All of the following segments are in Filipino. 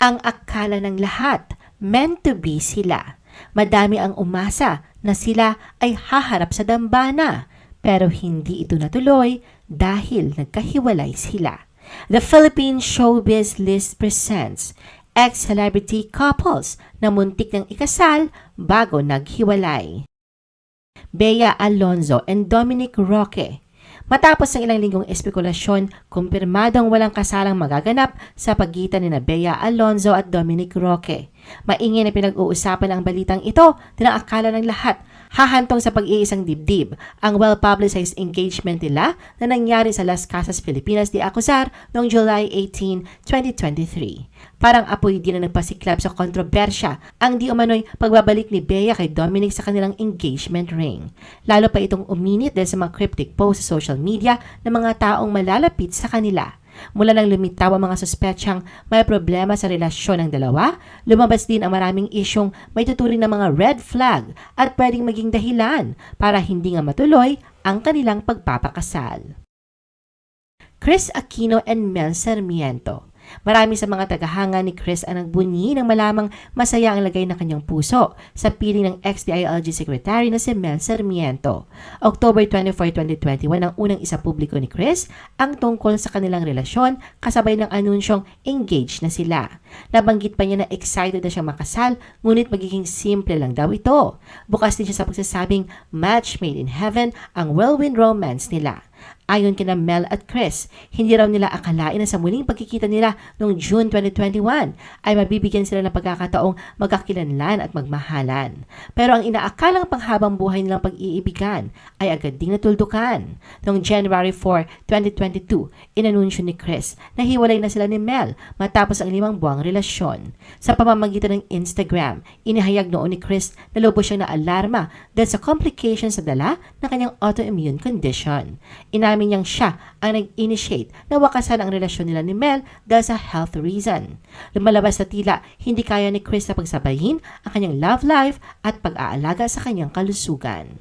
Ang akala ng lahat, meant to be sila. Madami ang umasa na sila ay haharap sa dambana, pero hindi ito natuloy dahil nagkahiwalay sila. The Philippine Showbiz List presents ex-celebrity couples na muntik ng ikasal bago naghiwalay. Bea Alonzo and Dominic Roque. Matapos ng ilang linggong espekulasyon, kumpirmadong walang kasalang magaganap sa pagitan ni Bea Alonzo at Dominic Roque. Maingay na pinag-uusapan ang balitang ito na akala ng lahat hahantong sa pag-iisang dibdib ang well-publicized engagement nila na nangyari sa Las Casas, Filipinas de Acuzar noong July 18, 2023. Parang apoy din na nagpasiklab sa kontrobersya ang di umano'y pagbabalik ni Bea kay Dominic sa kanilang engagement ring. Lalo pa itong uminit dahil sa mga cryptic posts sa social media ng mga taong malalapit sa kanila. Mula nang lumitaw ang mga suspetsang may problema sa relasyon ng dalawa, lumabas din ang maraming isyong may tuturing ng mga red flag at pwedeng maging dahilan para hindi nga matuloy ang kanilang pagpapakasal. Kris Aquino and Mel Sarmiento. Marami sa mga tagahanga ni Kris ang nagbunyi nang malamang masaya ang lagay ng kanyang puso sa piling ng ex-DILG Secretary na si Mel Sarmiento. October 24, 2021 ang unang isapubliko ni Kris ang tungkol sa kanilang relasyon kasabay ng anunsyong engaged na sila. Nabanggit pa niya na excited na siyang makasal ngunit magiging simple lang daw ito. Bukas din siya sa pagsasabing match made in heaven ang whirlwind romance nila. Ayon kina Mel at Kris, hindi raw nila akalain na sa muling pagkikita nila noong June 2021 ay mabibigyan sila ng pagkakataong magkakilanlan at magmahalan. Pero ang inaakalang panghabang buhay nilang pag-iibigan ay agad ding natuldukan. Noong January 4, 2022, inanunsyo ni Kris na hiwalay na sila ni Mel matapos ang 5 buwang relasyon. Sa pamamagitan ng Instagram, inihayag noon ni Kris na lubos siyang naalarma dahil sa complications sa dala ng kanyang autoimmune condition. Inamin niyang siya ang nag-initiate na wakasan ang relasyon nila ni Mel dahil sa health reason. Lumalabas na tila hindi kaya ni Kris na pagsabayin ang kanyang love life at pag-aalaga sa kanyang kalusugan.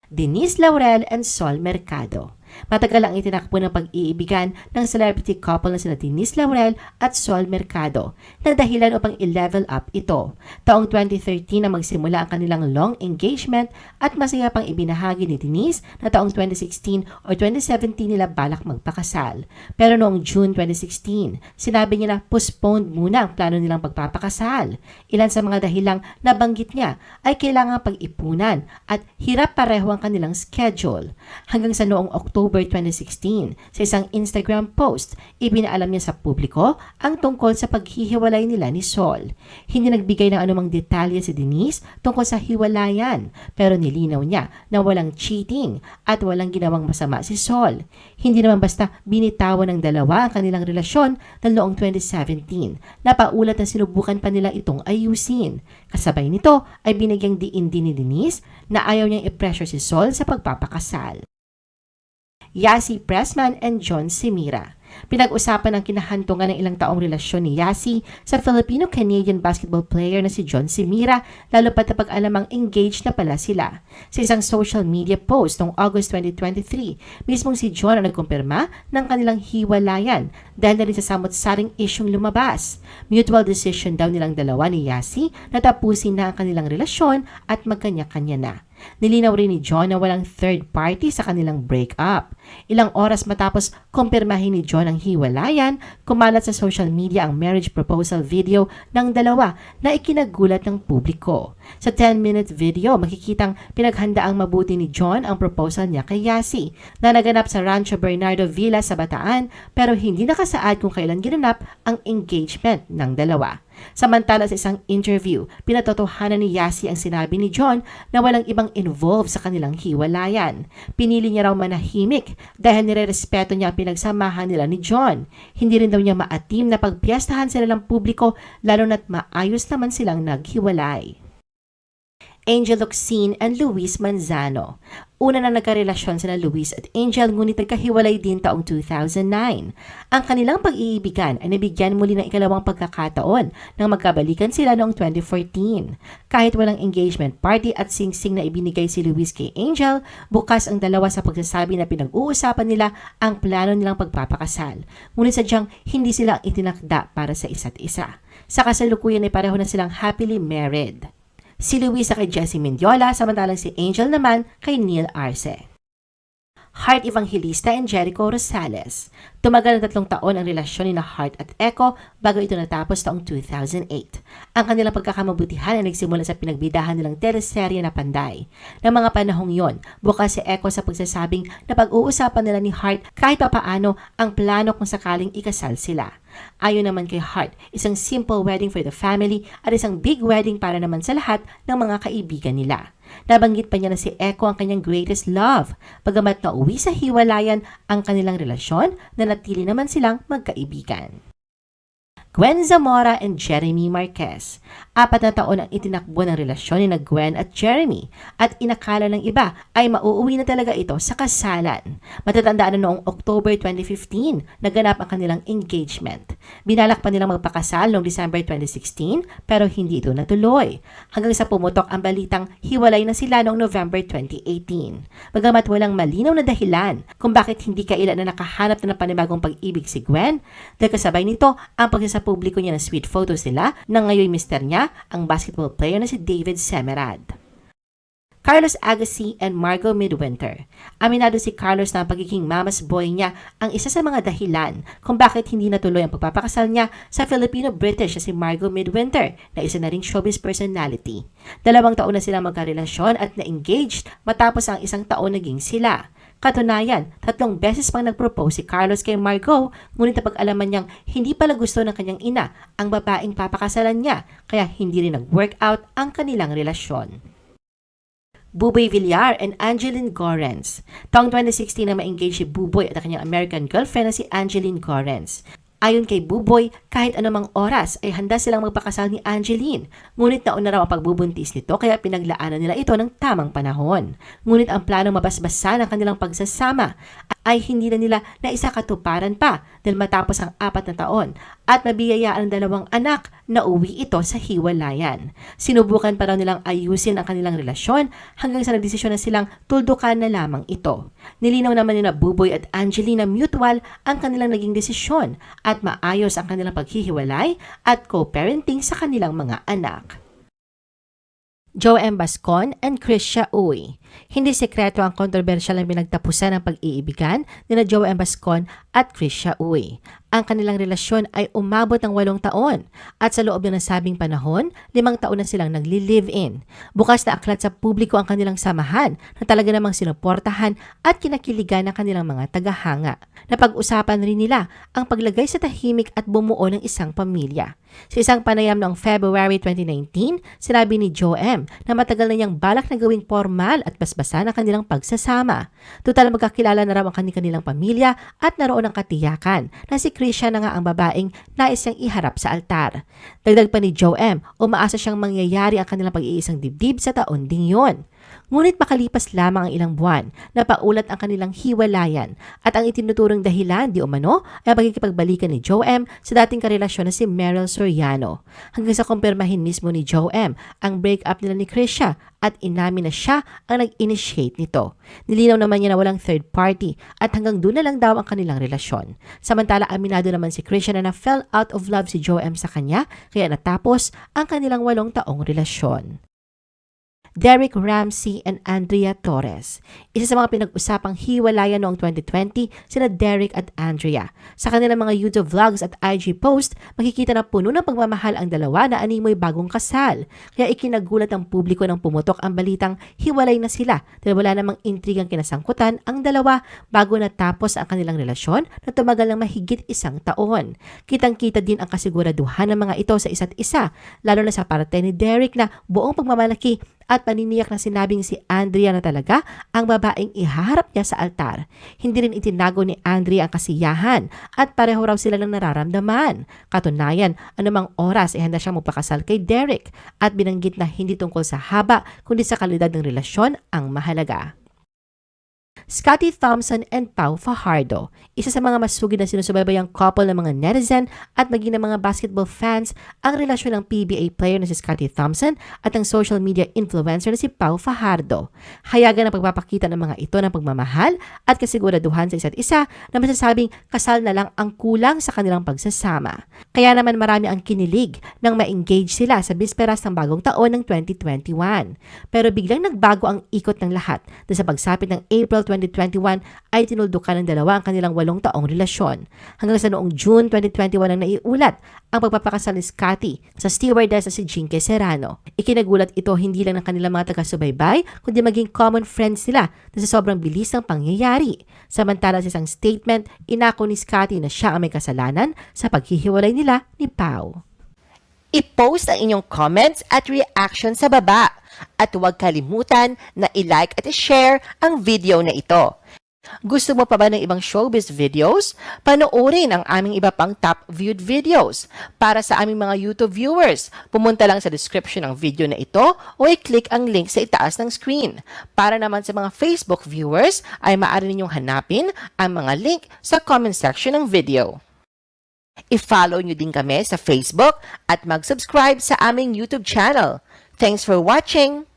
Denise Laurel and Sol Mercado. Matagal ang itinakbo ng pag-iibigan ng celebrity couple na sina Denise Laurel at Sol Mercado na dahilan upang i-level up ito. Taong 2013 na magsimula ang kanilang long engagement at masaya pang ibinahagi ni Denise na taong 2016 o 2017 nila balak magpakasal. Pero noong June 2016, sinabi niya na postponed muna ang plano nilang pagpapakasal. Ilan sa mga dahilang nabanggit niya ay kailangang pag-ipunan at hirap pareho ang kanilang schedule. Hanggang sa noong October 2016, sa isang Instagram post, ibinaalam niya sa publiko ang tungkol sa paghihiwalay nila ni Sol. Hindi nagbigay ng anumang detalye si Denise tungkol sa hiwalayan, pero nilinaw niya na walang cheating at walang ginawang masama si Sol. Hindi naman basta binitawan ng dalawa ang kanilang relasyon dahil noong 2017, napaulat na sinubukan pa nila itong ayusin. Kasabay nito ay binigyang diin din ni Denise na ayaw niyang i-pressure si Sol sa pagpapakasal. Yasi Pressman and John Simira. Pinag-usapan ang kinahantungan ng ilang taong relasyon ni Yasi sa Filipino-Canadian basketball player na si John Simira, lalo pat na pag-alamang engaged na pala sila. Sa isang social media post noong August 2023, mismong si John ang nagkumpirma ng kanilang hiwalayan dahil na rin sa samot-saring isyong lumabas. Mutual decision daw nilang dalawa ni Yasi na tapusin na ang kanilang relasyon at magkanya-kanya na. Nilinaw rin ni John na walang third party sa kanilang breakup. Ilang oras matapos kumpirmahin ni John ang hiwalayan, kumalat sa social media ang marriage proposal video ng dalawa na ikinagulat ng publiko. Sa 10-minute video, makikitang pinaghandaang mabuti ni John ang proposal niya kay Yasi na naganap sa Rancho Bernardo Villa sa Bataan pero hindi nakasaad kung kailan ginanap ang engagement ng dalawa. Samantala sa isang interview, pinatotohanan ni Yasi ang sinabi ni John na walang ibang involved sa kanilang hiwalayan. Pinili niya raw manahimik dahil nirerespeto niya ang pinagsamahan nila ni John. Hindi rin daw niya maatim na pagpiyastahan sila ng publiko lalo na't maayos naman silang naghiwalay. Angel Locsin and Luis Manzano. Una na nagkarelasyon sina Luis at Angel ngunit nagkahiwalay din taong 2009. Ang kanilang pag-iibigan ay nabigyan muli ng ikalawang pagkakataon nang magkabalikan sila noong 2014. Kahit walang engagement party at sing-sing na ibinigay si Luis kay Angel, bukas ang dalawa sa pagsasabi na pinag-uusapan nila ang plano nilang pagpapakasal. Ngunit sadyang hindi sila itinakda para sa isa't isa. Sa kasalukuyan ay pareho na silang happily married. Si Luis kay Jessie Mendiola, samantalang si Angel naman kay Neil Arce. Heart Evangelista and Jericho Rosales. Tumagal ng 3 taon ang relasyon ni Heart at Echo bago ito natapos taong 2008. Ang kanilang pagkakamabutihan ay nagsimula sa pinagbidahan nilang teleserye na Panday. Ng mga panahong yon, bukas si Echo sa pagsasabing na pag-uusapan nila ni Heart kahit papaano ang plano kung sakaling ikasal sila. Ayon naman kay Heart, isang simple wedding for the family at isang big wedding para naman sa lahat ng mga kaibigan nila. Nabanggit pa niya na si Echo ang kanyang greatest love, bagamat nauwi sa hiwalayan ang kanilang relasyon na natili naman silang magkaibigan. Gwen Zamora and Jeremy Marquez. 4 na taon ang itinakbo ng relasyon ni Gwen at Jeremy at inakala ng iba ay mauuwi na talaga ito sa kasalan. Matatandaan na noong October 2015 naganap ang kanilang engagement. Binalak pa nilang magpakasal noong December 2016 pero hindi ito natuloy. Hanggang sa pumutok ang balitang hiwalay na sila noong November 2018. Bagamat walang malinaw na dahilan kung bakit hindi kailan na nakahanap na ng panibagong pag-ibig si Gwen, dahil kasabay nito ang publiko niya ng sweet photos nila na ngayon mister niya, ang basketball player na si David Semerad. Carlos Agassi and Margot Midwinter. Aminado si Carlos na ang pagiging mama's boy niya ang isa sa mga dahilan kung bakit hindi natuloy ang pagpapakasal niya sa Filipino-British na si Margot Midwinter na isa na ring showbiz personality. 2 taon na silang magkarelasyon at na-engaged matapos ang 1 taon naging sila. Katunayan, 3 beses pang nag-propose si Carlos kay Margot, ngunit napag-alaman niyang hindi pala gusto ng kanyang ina ang babaeng papakasalan niya, kaya hindi rin nag-work out ang kanilang relasyon. Buboy Villar and Angeline Gorens. Taong 2016 na ma-engage si Buboy at ang kanyang American girlfriend na si Angeline Gorens. Ayon kay Buboy, kahit anumang oras ay handa silang magpakasal ni Angeline. Ngunit nauna raw ang pagbubuntis nito kaya pinaglaanan nila ito ng tamang panahon. Ngunit ang planong mabasbasan ng kanilang pagsasama ay hindi na nila naisakatuparan pa dahil matapos ang 4 na taon at mabiyayaan ang 2 anak na uwi ito sa hiwalayan. Sinubukan pa raw nilang ayusin ang kanilang relasyon hanggang sa nagdesisyon na silang tuldukan na lamang ito. Nilinaw naman ni Buboy at Angeline na mutual ang kanilang naging desisyon at maayos ang kanilang paghihiwalay at co-parenting sa kanilang mga anak. Joem Bascon and Krisha Uy. Hindi sekreto ang kontrobersyal na pinagtapusan ng pag-iibigan ni Joem Bascon at Krisha Uy. Ang kanilang relasyon ay umabot ng 8 taon at sa loob ng nasabing panahon, 5 taon na silang nagli-live-in. Bukas na aklat sa publiko ang kanilang samahan na talaga namang sinuportahan at kinakiligan ng kanilang mga tagahanga. Napag-usapan rin nila ang paglagay sa tahimik at bumuo ng isang pamilya. Sa isang panayam noong February 2019, sinabi ni Joem na matagal na niyang balak na gawing formal at basbasan ang kanilang pagsasama. Total magkakilala na raw ang kanilang pamilya at naroon ang katiyakan na si Krisha na nga ang babaeng nais niyang iharap sa altar. Dagdag pa ni Joem, umaasa siyang mangyayari ang kanilang pag-iisang dibdib sa taon ding yon. Ngunit makalipas lamang ang ilang buwan, napaulat ang kanilang hiwalayan at ang itinuturong dahilan di umano ay ang pagkikipagbalikan ni Joem sa dating karelasyon na si Meryl Soriano. Hanggang sa kumpirmahin mismo ni Joem ang breakup nila ni Krisha at inamin na siya ang nag-initiate nito. Nilinaw naman niya na walang third party at hanggang doon na lang daw ang kanilang relasyon. Samantala aminado naman si Krisha na fell out of love si Joem sa kanya kaya natapos ang kanilang 8 taong relasyon. Derek Ramsey and Andrea Torres. Isa sa mga pinag-usapang hiwalayan noong 2020 sina Derek at Andrea. Sa kanilang mga YouTube vlogs at IG post, makikita na puno ng pagmamahal ang dalawa na animoy bagong kasal. Kaya ikinagulat ang publiko nang pumutok ang balitang hiwalay na sila dahil wala namang intrigang kinasangkutan ang dalawa bago natapos ang kanilang relasyon na tumagal ng mahigit 1 taon. Kitang-kita din ang kasiguraduhan ng mga ito sa isa't isa, lalo na sa parte ni Derek na buong pagmamalaki at paniniyak na sinabing si Andrea na talaga ang babaeng ihaharap niya sa altar. Hindi rin itinago ni Andrea ang kasiyahan at pareho raw sila ng nararamdaman. Katunayan, anumang oras handa siyang magpakasal kay Derek at binanggit na hindi tungkol sa haba kundi sa kalidad ng relasyon ang mahalaga. Scottie Thompson and Pau Fajardo, isa sa mga masugid na sinusubaybayang couple ng mga netizen at maging ng mga basketball fans ang relasyon ng PBA player na si Scottie Thompson at ang social media influencer na si Pau Fajardo. Hayagan ang pagpapakita ng mga ito ng pagmamahal at kasiguraduhan sa isa't isa na masasabing kasal na lang ang kulang sa kanilang pagsasama. Kaya naman marami ang kinilig nang ma-engage sila sa bisperas ng bagong taon ng 2021. Pero biglang nagbago ang ikot ng lahat dahil sa pagsapit ng April 2021 ay tinuldukan ng dalawa ang kanilang 8 taong relasyon. Hanggang sa noong June 2021 ang naiulat ang pagpapakasal ni Scottie sa stewardess na si Jinky Serrano. Ikinagulat ito hindi lang ng kanilang mga taga-subaybay kundi maging common friends sila na sa sobrang bilis ng pangyayari. Samantala sa isang statement, inako ni Scottie na siya ang may kasalanan sa paghihiwalay nila ni Pau. I-post ang inyong comments at reaction sa baba. At huwag kalimutan na i-like at i-share ang video na ito. Gusto mo pa ba ng ibang showbiz videos? Panoorin ang aming iba pang top viewed videos. Para sa aming mga YouTube viewers, pumunta lang sa description ng video na ito o i-click ang link sa itaas ng screen. Para naman sa mga Facebook viewers, ay maaari ninyong hanapin ang mga link sa comment section ng video. I-follow nyo din kami sa Facebook at mag-subscribe sa aming YouTube channel. Thanks for watching!